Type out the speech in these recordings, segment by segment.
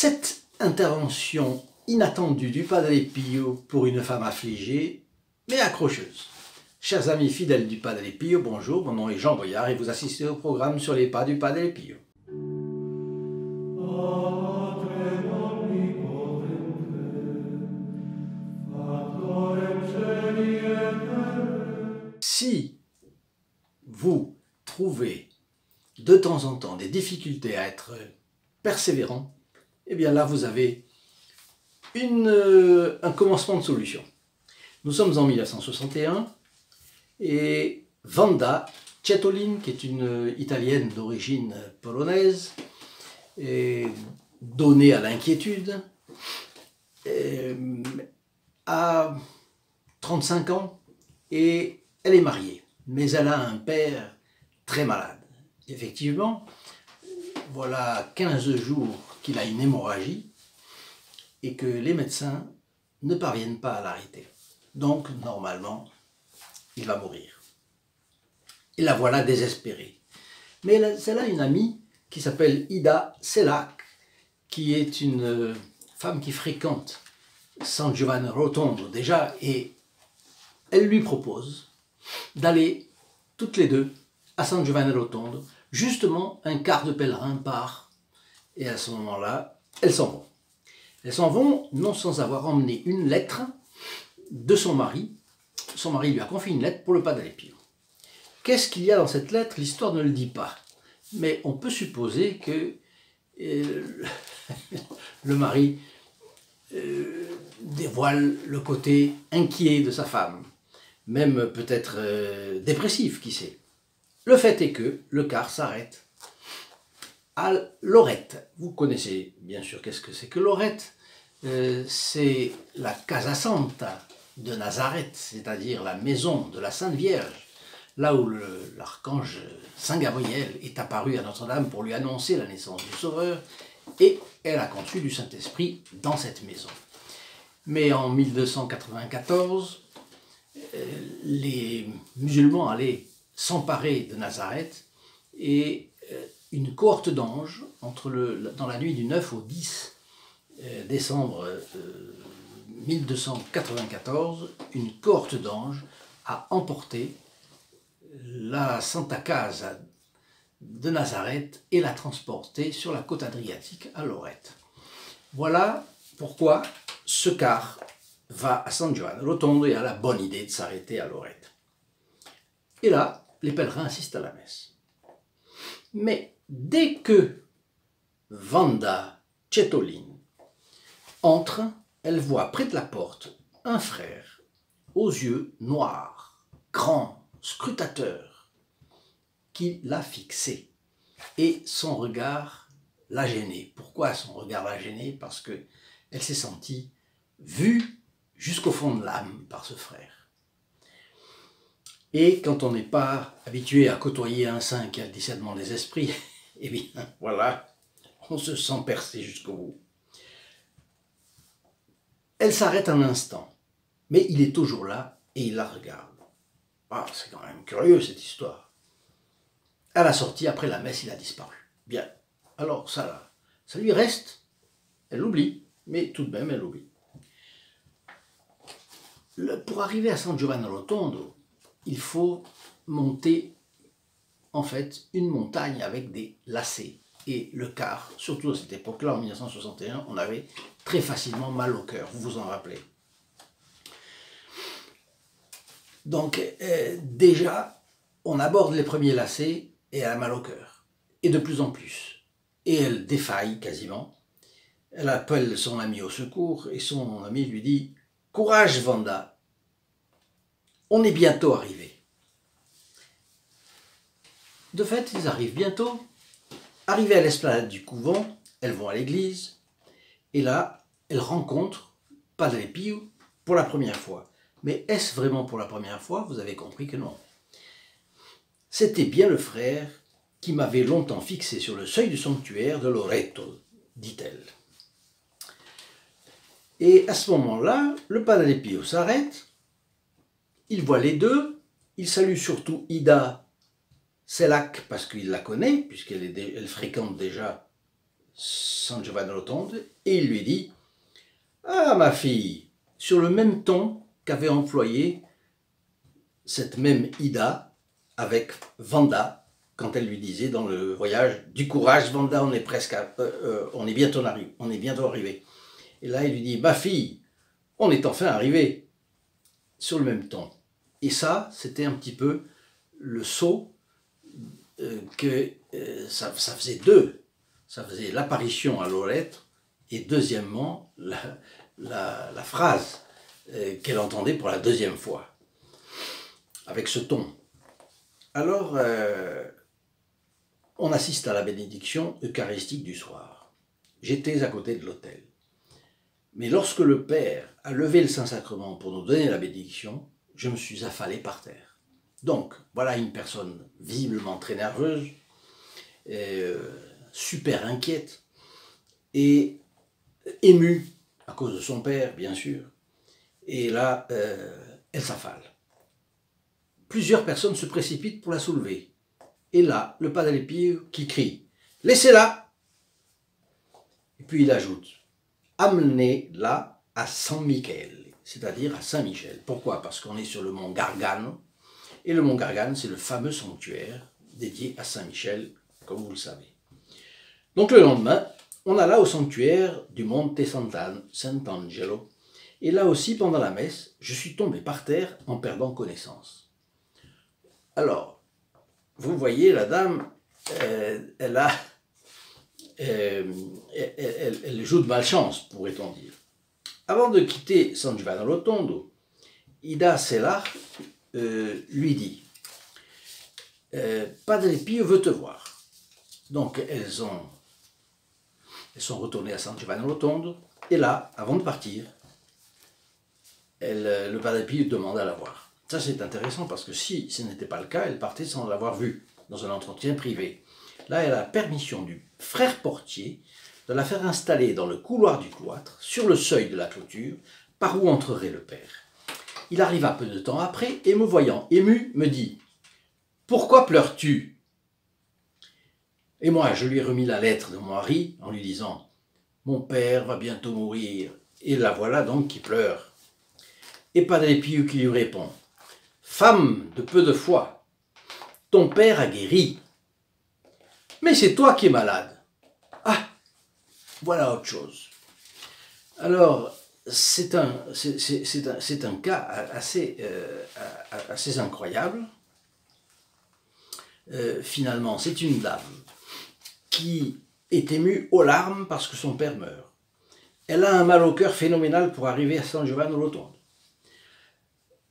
Cette intervention inattendue du Padre Pio pour une femme affligée, mais accrocheuse. Chers amis fidèles du Padre Pio, bonjour, mon nom est Jean Boyard et vous assistez au programme sur les pas du Padre Pio. Si vous trouvez de temps en temps des difficultés à être persévérant, eh bien là vous avez un commencement de solution. Nous sommes en 1961 et Wanda Cetolin, qui est une Italienne d'origine polonaise, est donnée à l'inquiétude, a 35 ans et elle est mariée, mais elle a un père très malade. Effectivement, voilà 15 jours qu'il a une hémorragie et que les médecins ne parviennent pas à l'arrêter. Donc, normalement, il va mourir. Et la voilà désespérée. Mais elle a une amie qui s'appelle Ida Selak, qui est une femme qui fréquente San Giovanni Rotondo déjà, et elle lui propose d'aller toutes les deux à San Giovanni Rotondo. Justement, un quart de pèlerin part, et à ce moment-là, elles s'en vont. Elles s'en vont non sans avoir emmené une lettre de son mari. Son mari lui a confié une lettre pour le Padre Pio. Qu'est-ce qu'il y a dans cette lettre? L'histoire ne le dit pas. Mais on peut supposer que le mari dévoile le côté inquiet de sa femme, même peut-être dépressif, qui sait. Le fait est que le car s'arrête à Lorette. Vous connaissez bien sûr qu'est-ce que c'est que Lorette. C'est la Casa Santa de Nazareth, c'est-à-dire la maison de la Sainte Vierge, là où l'archange Saint Gabriel est apparu à Notre-Dame pour lui annoncer la naissance du Sauveur, et elle a conçu du Saint-Esprit dans cette maison. Mais en 1294, les musulmans allaient s'emparer de Nazareth et une cohorte d'anges, dans la nuit du 9 au 10 décembre 1294, une cohorte d'anges a emporté la Santa Casa de Nazareth et l'a transportée sur la côte adriatique à Lorette. Voilà pourquoi ce car va à San Giovanni Rotondo et a la bonne idée de s'arrêter à Lorette. Et là, les pèlerins assistent à la messe. Mais dès que Wanda Cetolin entre, elle voit près de la porte un frère aux yeux noirs, grand, scrutateur, qui l'a fixé. Et son regard l'a gêné. Pourquoi son regard l'a gêné? Parce qu'elle s'est sentie vue jusqu'au fond de l'âme par ce frère. Et quand on n'est pas habitué à côtoyer un saint qui a le discernement des esprits, eh bien voilà, on se sent percé jusqu'au bout. Elle s'arrête un instant, mais il est toujours là et il la regarde. Ah, c'est quand même curieux cette histoire. À la sortie, après la messe, il a disparu. Bien, alors ça lui reste, elle l'oublie, mais tout de même elle l'oublie. Pour arriver à San Giovanni Rotondo, il faut monter en fait une montagne avec des lacets. Et le car, surtout à cette époque-là, en 1961, on avait très facilement mal au cœur, vous vous en rappelez. Donc déjà, on aborde les premiers lacets et elle a mal au cœur. Et de plus en plus. Et elle défaille quasiment. Elle appelle son ami au secours et son ami lui dit « Courage Wanda, on est bientôt arrivé. » De fait, ils arrivent bientôt. Arrivées à l'esplanade du couvent, elles vont à l'église, et là, elles rencontrent Padre Pio pour la première fois. Mais est-ce vraiment pour la première fois? Vous avez compris que non. C'était bien le frère qui m'avait longtemps fixé sur le seuil du sanctuaire de Loreto, dit-elle. Et à ce moment-là, le Padre Pio s'arrête, il voit les deux, il salue surtout Ida Selak parce qu'il la connaît, puisqu'elle fréquente déjà San Giovanni Rotondo et il lui dit « Ah, ma fille !» sur le même ton qu'avait employé cette même Ida avec Vanda quand elle lui disait dans le voyage « Du courage, Vanda, on est presque, on est bientôt arrivé. » Et là, il lui dit « Ma fille, on est enfin arrivé !» sur le même ton. Et ça, c'était un petit peu le saut ça faisait deux. Ça faisait l'apparition à Lorette et deuxièmement la phrase qu'elle entendait pour la deuxième fois, avec ce ton. Alors, on assiste à la bénédiction eucharistique du soir. J'étais à côté de l'autel. Mais lorsque le Père a levé le Saint-Sacrement pour nous donner la bénédiction, je me suis affalé par terre. Donc, voilà une personne visiblement très nerveuse, super inquiète et émue à cause de son père, bien sûr. Et là, elle s'affale. Plusieurs personnes se précipitent pour la soulever. Et là, le Padre Pio qui crie « Laissez-la » Et puis il ajoute « Amenez-la à San Michele », c'est-à-dire à Saint-Michel. Pourquoi? Parce qu'on est sur le mont Gargano. Et le mont Gargano, c'est le fameux sanctuaire dédié à Saint-Michel, comme vous le savez. Donc le lendemain, on alla au sanctuaire du Monte Sant'Angelo. Et là aussi, pendant la messe, je suis tombé par terre en perdant connaissance. Alors, vous voyez, la dame, elle joue de malchance, pourrait-on dire. Avant de quitter San Giovanni Rotondo, Ida Selar lui dit « Padre Pio veut te voir ». Donc elles sont retournées à San Giovanni Rotondo et là, avant de partir, le Padre Pio demande à la voir. Ça c'est intéressant parce que si ce n'était pas le cas, elle partait sans l'avoir vue, dans un entretien privé. Là, elle a la permission du frère portier de la faire installer dans le couloir du cloître, sur le seuil de la clôture, par où entrerait le père. Il arriva peu de temps après et me voyant ému, me dit « Pourquoi pleures-tu » Et moi, je lui ai remis la lettre de mon mari en lui disant « Mon père va bientôt mourir. » Et la voilà donc qui pleure. Et Padre Pio qui lui répond « Femme de peu de foi, ton père a guéri. Mais c'est toi qui es malade. » Ah, voilà autre chose. Alors, c'est un cas assez incroyable. Finalement, c'est une dame qui est émue aux larmes parce que son père meurt. Elle a un mal au cœur phénoménal pour arriver à San Giovanni Rotondo.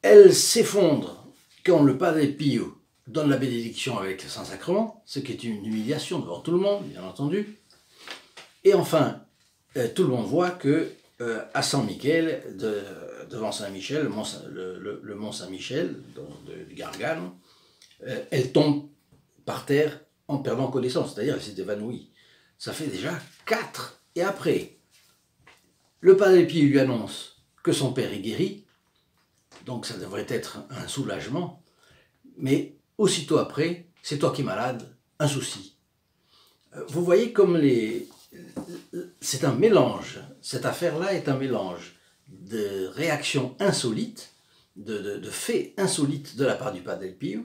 Elle s'effondre quand le Padre Pio donne la bénédiction avec le Saint-Sacrement, ce qui est une humiliation devant tout le monde, bien entendu. Et enfin, tout le monde voit que à San Michele, devant Saint-Michel, le mont Saint-Michel, de Gargano, elle tombe par terre en perdant connaissance, c'est-à-dire elle s'est évanouie. Ça fait déjà 4. Et après, le Padre Pio lui annonce que son père est guéri, donc ça devrait être un soulagement, mais aussitôt après, c'est toi qui es malade, un souci. Vous voyez comme c'est un mélange, cette affaire-là est un mélange de réactions insolites, de faits insolites de la part du Padre Pio,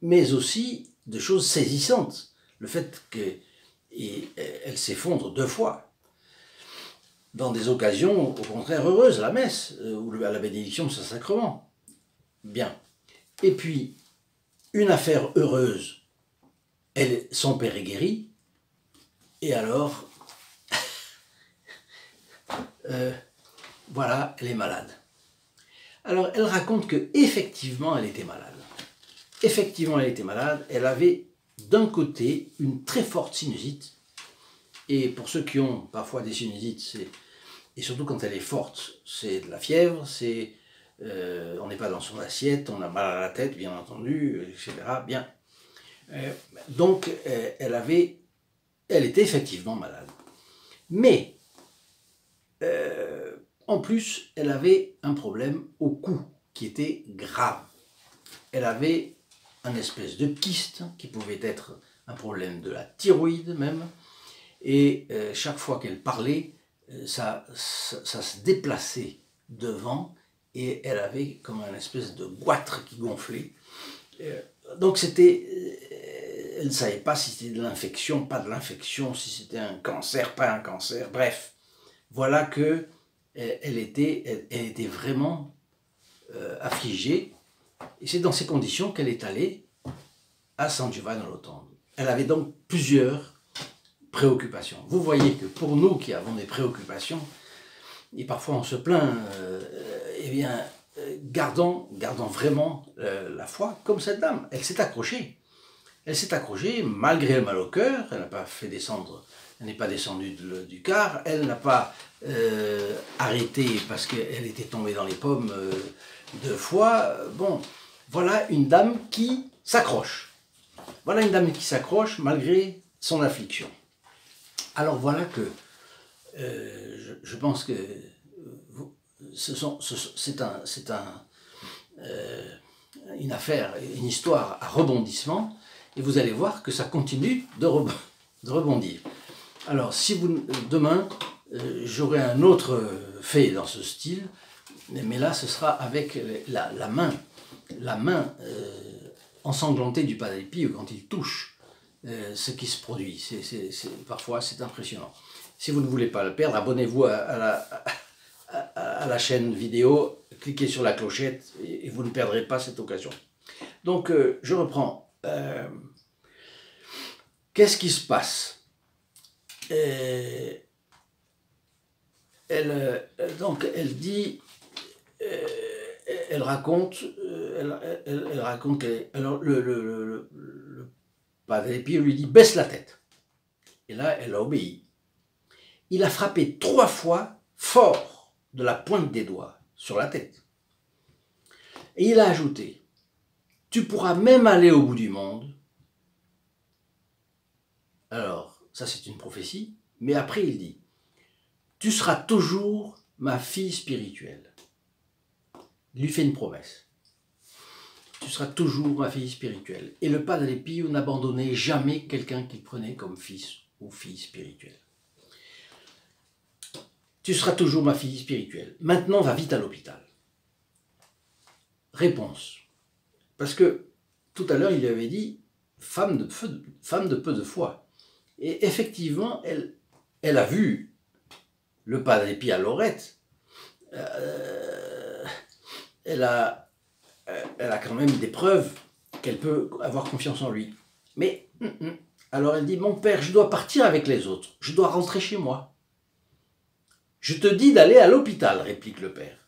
mais aussi de choses saisissantes. Le fait qu'elle s'effondre 2 fois, dans des occasions au contraire heureuses, la messe, ou à la bénédiction de Saint-Sacrement. Bien. Et puis, une affaire heureuse, son père est guéri, et alors, voilà, elle est malade. Alors, elle raconte qu'effectivement, elle était malade. Effectivement, elle était malade. Elle avait d'un côté une très forte sinusite. Et pour ceux qui ont parfois des sinusites, et surtout quand elle est forte, c'est de la fièvre, on n'est pas dans son assiette, on a mal à la tête, bien entendu, etc. Bien. Donc, elle était effectivement malade. Mais, en plus, elle avait un problème au cou qui était grave. Elle avait un espèce de kyste qui pouvait être un problème de la thyroïde même, Et chaque fois qu'elle parlait, ça se déplaçait devant et elle avait comme une espèce de goitre qui gonflait. Donc elle ne savait pas si c'était de l'infection, pas de l'infection, si c'était un cancer, pas un cancer, bref. Voilà que elle était vraiment affligée. Et c'est dans ces conditions qu'elle est allée à San Giovanni Rotondo. Elle avait donc plusieurs préoccupations. Vous voyez que pour nous qui avons des préoccupations, et parfois on se plaint, eh bien, gardons vraiment la foi comme cette dame. Elle s'est accrochée. Elle s'est accrochée malgré le mal au cœur. Elle n'a pas fait descendre, elle n'est pas descendue du car. Elle n'a pas arrêté parce qu'elle était tombée dans les pommes 2 fois. Bon, voilà une dame qui s'accroche. Voilà une dame qui s'accroche malgré son affliction. Alors voilà que je pense que c'est une affaire, une histoire à rebondissement, et vous allez voir que ça continue de rebondir. Alors, demain, j'aurai un autre fait dans ce style, mais là, ce sera avec la main ensanglantée du Padre Pio quand il touche ce qui se produit. Parfois, c'est impressionnant. Si vous ne voulez pas le perdre, abonnez-vous à la chaîne vidéo, cliquez sur la clochette et vous ne perdrez pas cette occasion. Donc, je reprends. Qu'est-ce qui se passe? Donc, elle dit, elle raconte que alors le Padre Pio lui dit baisse la tête. Et là, elle a obéi. Il a frappé 3 fois fort de la pointe des doigts sur la tête. Et il a ajouté, tu pourras même aller au bout du monde. Alors, ça c'est une prophétie, mais après il dit, tu seras toujours ma fille spirituelle. Il lui fait une promesse. Tu seras toujours ma fille spirituelle. Et le Padre Pio n'abandonnait jamais quelqu'un qu'il prenait comme fils ou fille spirituelle. Tu seras toujours ma fille spirituelle. Maintenant, va vite à l'hôpital. Réponse. Parce que tout à l'heure, il lui avait dit femme de peu de foi. Et effectivement, elle a vu le Padre Pio à Lorette. Elle a quand même des preuves qu'elle peut avoir confiance en lui. Mais, alors elle dit, mon père, je dois partir avec les autres. Je dois rentrer chez moi. Je te dis d'aller à l'hôpital, réplique le père.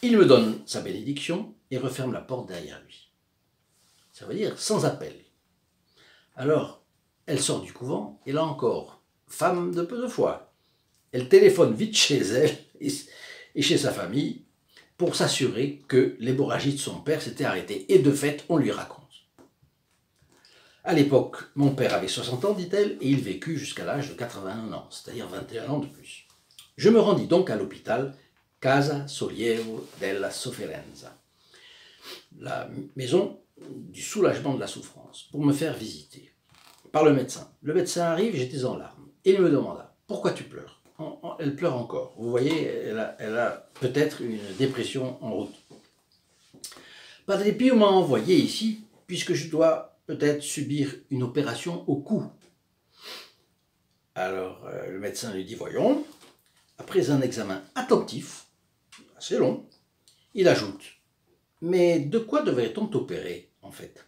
Il me donne sa bénédiction et referme la porte derrière lui. Ça veut dire sans appel. Alors, elle sort du couvent, et là encore, femme de peu de foi. Elle téléphone vite chez elle et chez sa famille pour s'assurer que l'hémorragie de son père s'était arrêtée. Et de fait, on lui raconte. À l'époque, mon père avait 60 ans, dit-elle, et il vécut jusqu'à l'âge de 81 ans, c'est-à-dire 21 ans de plus. Je me rendis donc à l'hôpital Casa Sollievo della Sofferenza, la maison du soulagement de la souffrance, pour me faire visiter par le médecin. Le médecin arrive, j'étais en larmes, et il me demanda « Pourquoi tu pleures ?» Elle pleure encore. Vous voyez, elle a peut-être une dépression en route. Padre Pio m'a envoyé ici, puisque je dois peut-être subir une opération au cou. Alors, le médecin lui dit « Voyons ». Après un examen attentif, assez long, il ajoute « Mais de quoi devrait-on t'opérer, en fait ?»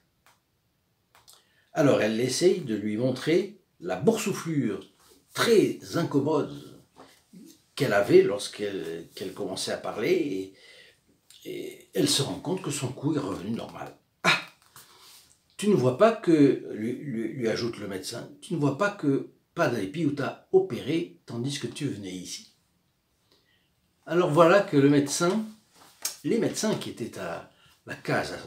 Alors elle essaye de lui montrer la boursouflure très incommode qu'elle avait lorsqu'elle commençait à parler, et elle se rend compte que son cou est revenu normal. « Ah, tu ne vois pas que, lui ajoute le médecin, tu ne vois pas que Padre Pio t'a opéré tandis que tu venais ici. » Alors voilà que les médecins qui étaient à la Casa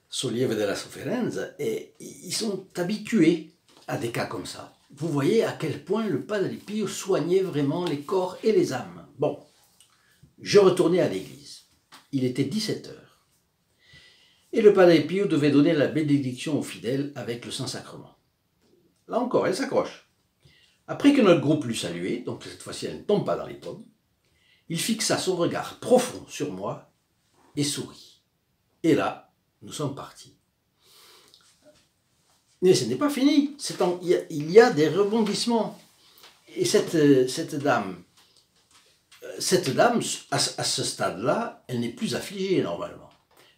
Sollievo della Sofferenza, ils sont habitués à des cas comme ça. Vous voyez à quel point le Padre Pio soignait vraiment les corps et les âmes. Bon, je retournais à l'église. Il était 17 h. Et le Padre Pio devait donner la bénédiction aux fidèles avec le Saint-Sacrement. Là encore, elle s'accroche. Après que notre groupe l'eut salué, donc cette fois-ci elle ne tombe pas dans les pommes, il fixa son regard profond sur moi et sourit. Et là, nous sommes partis. Mais ce n'est pas fini, il y a des rebondissements. Et cette dame, à ce stade-là, elle n'est plus affligée normalement.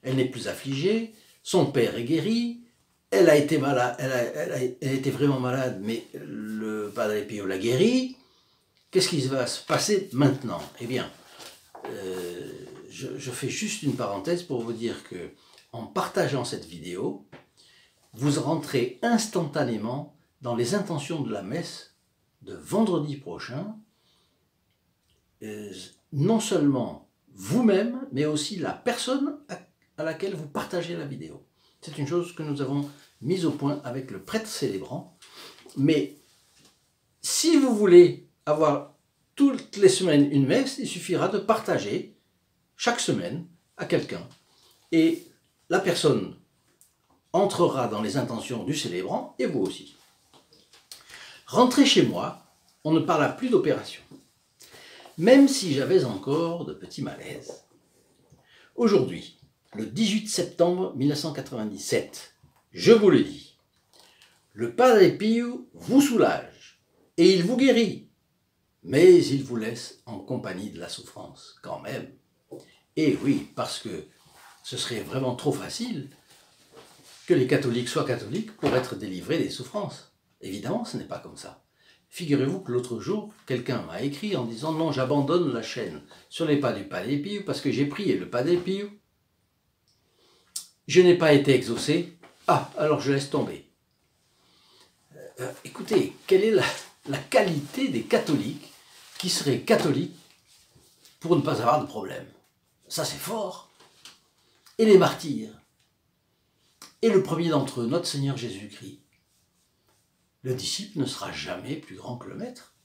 Elle n'est plus affligée, son père est guéri, elle a été malade, elle a été vraiment malade, mais le Padre Pio l'a guéri. Qu'est-ce qui va se passer maintenant? Eh bien, je fais juste une parenthèse pour vous dire que en partageant cette vidéo, vous rentrez instantanément dans les intentions de la messe de vendredi prochain, non seulement vous-même, mais aussi la personne à laquelle vous partagez la vidéo. C'est une chose que nous avons mise au point avec le prêtre célébrant. Mais si vous voulez avoir toutes les semaines une messe, il suffira de partager chaque semaine à quelqu'un. Et la personne entrera dans les intentions du célébrant et vous aussi. Rentré chez moi, on ne parla plus d'opération. Même si j'avais encore de petits malaises. Aujourd'hui, le 18 septembre 1997, je vous le dis, le Padre Pio vous soulage et il vous guérit, mais il vous laisse en compagnie de la souffrance, quand même. Et oui, parce que ce serait vraiment trop facile que les catholiques soient catholiques pour être délivrés des souffrances. Évidemment, ce n'est pas comme ça. Figurez-vous que l'autre jour, quelqu'un m'a écrit en disant « Non, j'abandonne la chaîne sur les pas du Padre Pio parce que j'ai prié le Padre Pio. Je n'ai pas été exaucé. Ah, alors je laisse tomber. » Écoutez, quelle est la qualité des catholiques qui seraient catholiques pour ne pas avoir de problème? Ça, c'est fort. Et les martyrs. Et le premier d'entre eux, notre Seigneur Jésus-Christ. Le disciple ne sera jamais plus grand que le maître.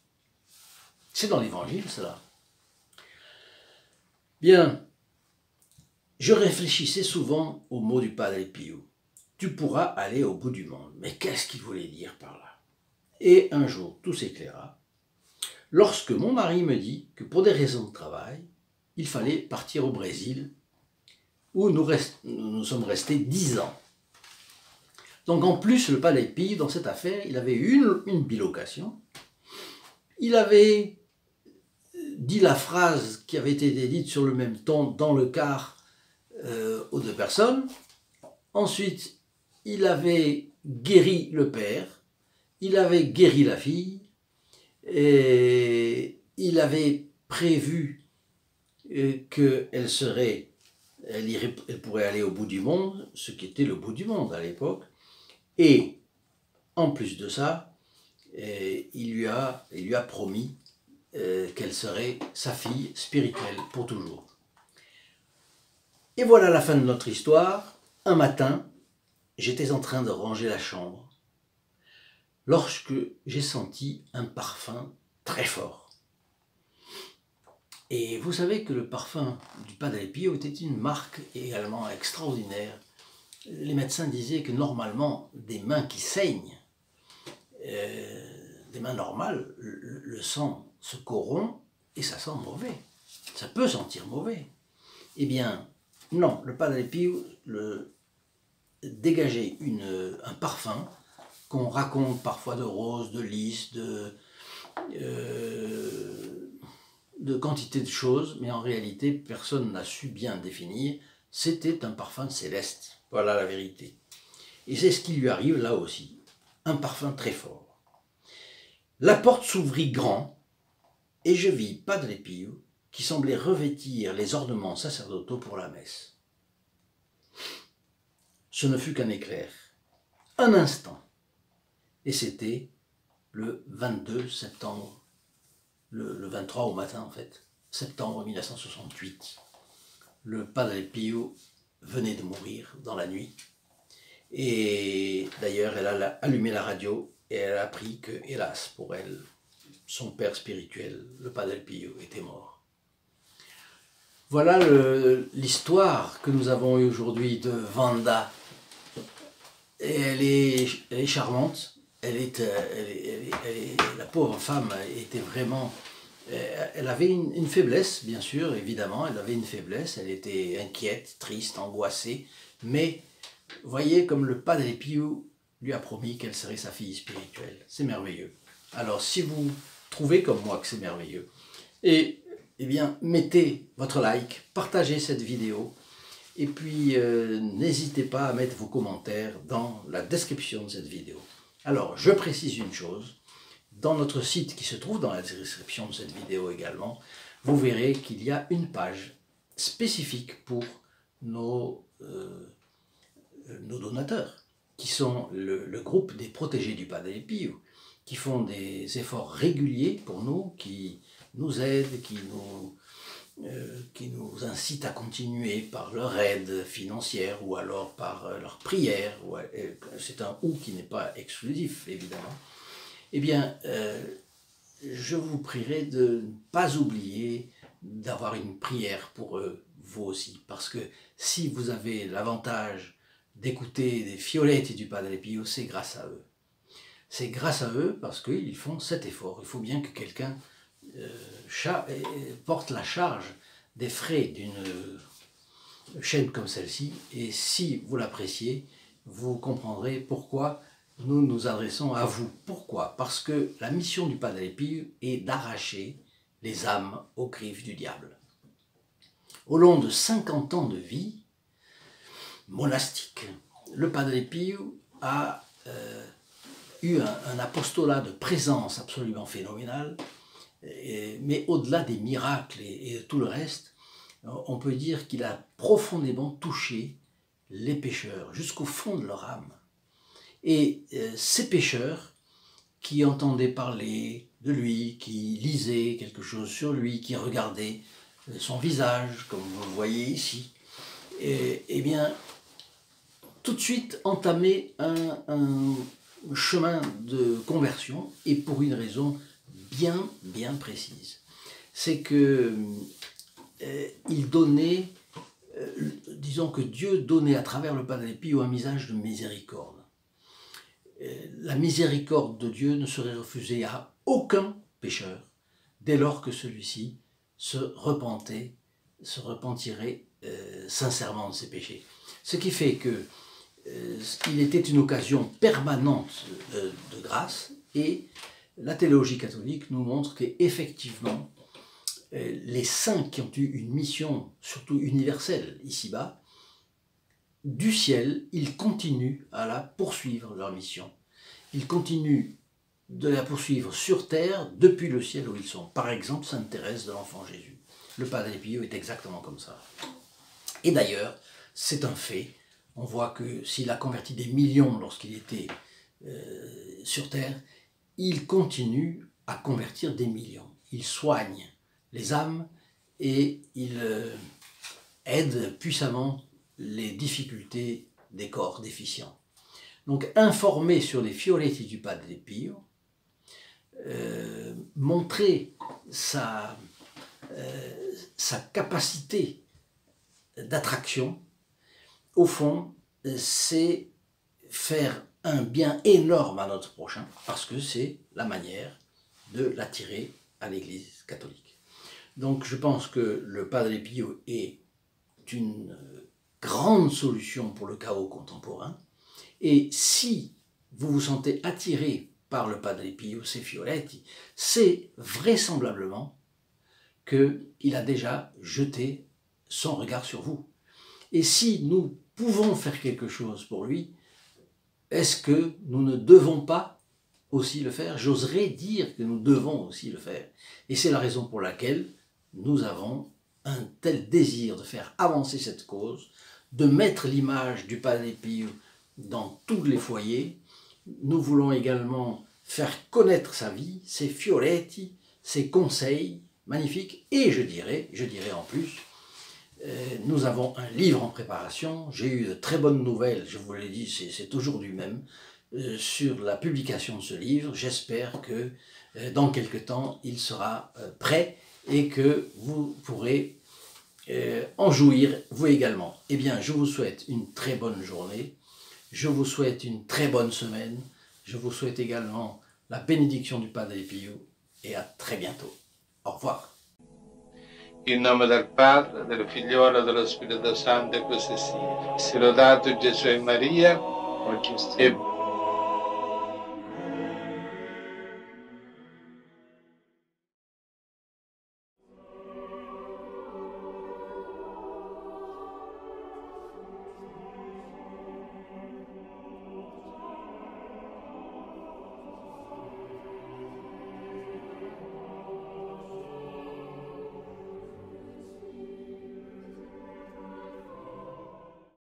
C'est dans l'Évangile, cela. Bien, je réfléchissais souvent aux mots du Padre Pio. Tu pourras aller au bout du monde. Mais qu'est-ce qu'il voulait dire par là? Et un jour, tout s'éclaira, lorsque mon mari me dit que pour des raisons de travail, il fallait partir au Brésil, où nous sommes restés 10 ans. Donc en plus, le Padre Pio, dans cette affaire, il avait eu une bilocation. Il avait dit la phrase qui avait été dite sur le même ton dans le car aux deux personnes. Ensuite, il avait guéri le père, il avait guéri la fille, et il avait prévu qu'elle pourrait aller au bout du monde, ce qui était le bout du monde à l'époque. Et en plus de ça, il lui a promis qu'elle serait sa fille spirituelle pour toujours. Et voilà la fin de notre histoire. Un matin, j'étais en train de ranger la chambre lorsque j'ai senti un parfum très fort. Et vous savez que le parfum du Padre Pio était une marque également extraordinaire. Les médecins disaient que normalement, des mains qui saignent, des mains normales, le sang se corrompt et ça sent mauvais. Ça peut sentir mauvais. Eh bien, non, le Padre Pio dégageait un parfum qu'on raconte parfois de rose, de lys, de quantité de choses, mais en réalité, personne n'a su bien définir. C'était un parfum céleste. Voilà la vérité. Et c'est ce qui lui arrive là aussi. Un parfum très fort. La porte s'ouvrit grand et je vis Padre Pio qui semblait revêtir les ornements sacerdotaux pour la messe. Ce ne fut qu'un éclair. Un instant. Et c'était le 22 septembre, le 23 au matin en fait, septembre 1968. Le Padre Pio venait de mourir dans la nuit. Et d'ailleurs, elle a allumé la radio et elle a appris que, hélas pour elle, son père spirituel, le Padre Pio, était mort. Voilà l'histoire que nous avons eue aujourd'hui de Wanda. Et elle est charmante. la pauvre femme était vraiment... Elle avait une faiblesse, bien sûr, évidemment, elle avait une faiblesse, elle était inquiète, triste, angoissée, mais voyez comme le Padre Pio lui a promis qu'elle serait sa fille spirituelle. C'est merveilleux. Alors, si vous trouvez comme moi que c'est merveilleux, eh bien, mettez votre like, partagez cette vidéo, et puis n'hésitez pas à mettre vos commentaires dans la description de cette vidéo. Alors, je précise une chose, dans notre site qui se trouve dans la description de cette vidéo également, vous verrez qu'il y a une page spécifique pour nos donateurs, qui sont le groupe des protégés du Padre Pio, qui font des efforts réguliers pour nous, qui nous aident, qui nous incitent à continuer par leur aide financière ou alors par leur prière. C'est un « ou » qui n'est pas exclusif, évidemment. Eh bien, je vous prierai de ne pas oublier d'avoir une prière pour eux, vous aussi, parce que si vous avez l'avantage d'écouter des fioletti du Padre Pio, c'est grâce à eux. C'est grâce à eux parce qu'ils font cet effort. Il faut bien que quelqu'un porte la charge des frais d'une chaîne comme celle-ci. Et si vous l'appréciez, vous comprendrez pourquoi nous nous adressons à vous. Pourquoi? Parce que la mission du Padre Pio est d'arracher les âmes aux griffes du diable. Au long de 50 ans de vie monastique, le Padre Pio a eu un apostolat de présence absolument phénoménal, mais au-delà des miracles et de tout le reste, on peut dire qu'il a profondément touché les pécheurs jusqu'au fond de leur âme. Et ces pécheurs qui entendaient parler de lui, qui lisaient quelque chose sur lui, qui regardaient son visage, comme vous le voyez ici, eh bien, tout de suite entamer un chemin de conversion, et pour une raison bien précise. C'est que il donnait, disons que Dieu donnait à travers le Padre Pio un message de miséricorde. La miséricorde de Dieu ne serait refusée à aucun pécheur dès lors que celui-ci se repentirait sincèrement de ses péchés. Ce qui fait que il était une occasion permanente de grâce, et la théologie catholique nous montre qu'effectivement les saints qui ont eu une mission surtout universelle ici-bas, du ciel, ils continuent à la poursuivre, leur mission. Ils continuent de la poursuivre sur terre depuis le ciel où ils sont. Par exemple, Sainte Thérèse de l'Enfant Jésus. Le Padre Pio est exactement comme ça. Et d'ailleurs, c'est un fait. On voit que s'il a converti des millions lorsqu'il était sur terre, il continue à convertir des millions. Il soigne les âmes et il aide puissamment les difficultés des corps déficients. Donc, informer sur les fioletti du Padre Pio, montrer sa capacité d'attraction, au fond, c'est faire un bien énorme à notre prochain, parce que c'est la manière de l'attirer à l'Église catholique. Donc je pense que le Padre Pio est une grande solution pour le chaos contemporain, et si vous vous sentez attiré par le Padre Pio, ses fioletti, c'est vraisemblablement qu'il a déjà jeté son regard sur vous. Et si nous pouvons faire quelque chose pour lui, est-ce que nous ne devons pas aussi le faire? J'oserais dire que nous devons aussi le faire. Et c'est la raison pour laquelle nous avons un tel désir de faire avancer cette cause, de mettre l'image du Padre Pio dans tous les foyers. Nous voulons également faire connaître sa vie, ses fioletti, ses conseils magnifiques, et je dirais en plus, nous avons un livre en préparation. J'ai eu de très bonnes nouvelles, je vous l'ai dit, c'est aujourd'hui même, sur la publication de ce livre. J'espère que dans quelque temps, il sera prêt et que vous pourrez en jouir, vous également. Eh bien, je vous souhaite une très bonne journée, je vous souhaite une très bonne semaine, Je vous souhaite également la bénédiction du Padre Pio et à très bientôt. Au revoir. In nome del Padre, del Figliolo e dello Spirito Santo, e così sia. Sia lodato Gesù e Maria, e